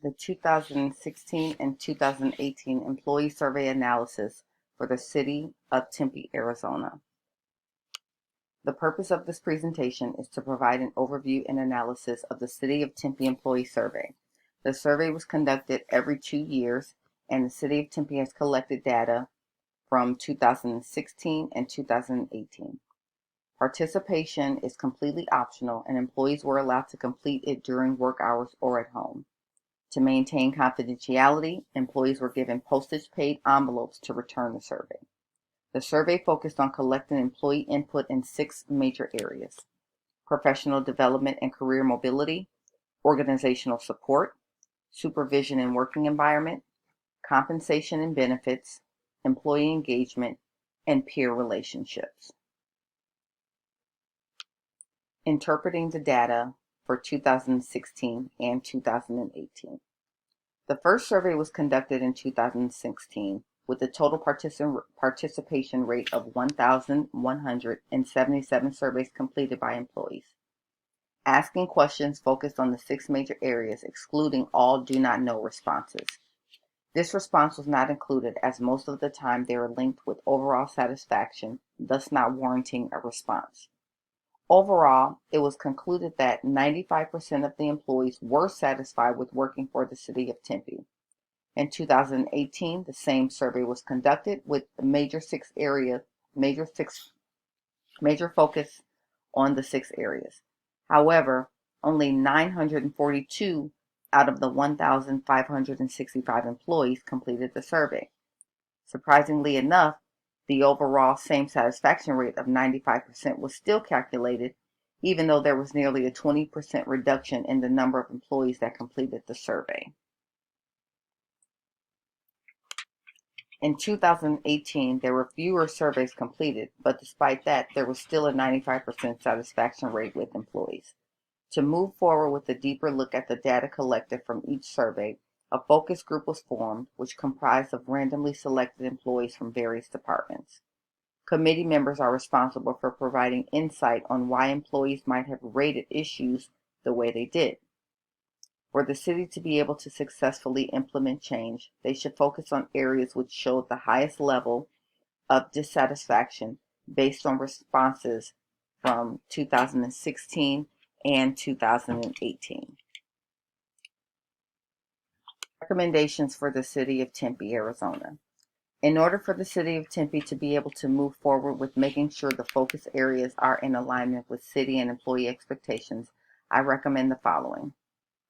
The 2016 and 2018 Employee Survey Analysis for the City of Tempe, Arizona. The purpose of this presentation is to provide an overview and analysis of the City of Tempe Employee Survey. The survey was conducted every 2 years, and the City of Tempe has collected data from 2016 and 2018. Participation is completely optional, and employees were allowed to complete it during work hours or at home. To maintain confidentiality, employees were given postage-paid envelopes to return the survey. The survey focused on collecting employee input in 6 major areas: professional development and career mobility, organizational support, supervision and working environment, compensation and benefits, employee engagement, and peer relationships. Interpreting the data for 2016 and 2018. The first survey was conducted in 2016 with a total participation rate of 1,177 surveys completed by employees. Asking questions focused on the 6 major areas, excluding all do not know responses. This response was not included as most of the time they are linked with overall satisfaction, thus not warranting a response. Overall, it was concluded that 95% of the employees were satisfied with working for the City of Tempe. In 2018, the same survey was conducted with the major focus on the 6 areas. However, only 942 out of the 1,565 employees completed the survey. Surprisingly enough, the overall same satisfaction rate of 95% was still calculated, even though there was nearly a 20% reduction in the number of employees that completed the survey. In 2018, there were fewer surveys completed, but despite that, there was still a 95% satisfaction rate with employees. To move forward with a deeper look at the data collected from each survey, a focus group was formed, which comprised of randomly selected employees from various departments. Committee members are responsible for providing insight on why employees might have rated issues the way they did. For the city to be able to successfully implement change, they should focus on areas which showed the highest level of dissatisfaction based on responses from 2016 and 2018. Recommendations for the City of Tempe, Arizona. In order for the City of Tempe to be able to move forward with making sure the focus areas are in alignment with city and employee expectations, I recommend the following.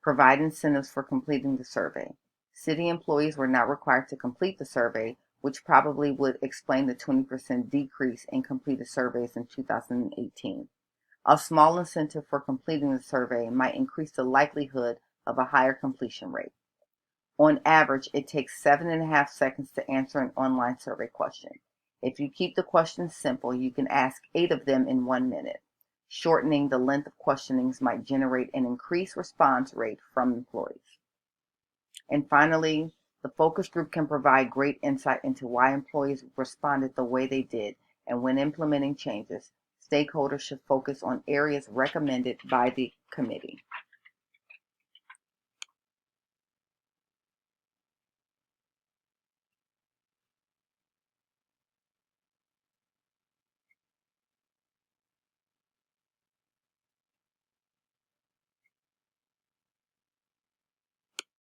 Provide incentives for completing the survey. City employees were not required to complete the survey, which probably would explain the 20% decrease in completed surveys in 2018. A small incentive for completing the survey might increase the likelihood of a higher completion rate. On average, it takes 7.5 seconds to answer an online survey question. If you keep the questions simple, you can ask 8 of them in 1 minute. Shortening the length of questionings might generate an increased response rate from employees. And finally, the focus group can provide great insight into why employees responded the way they did, and when implementing changes, stakeholders should focus on areas recommended by the committee.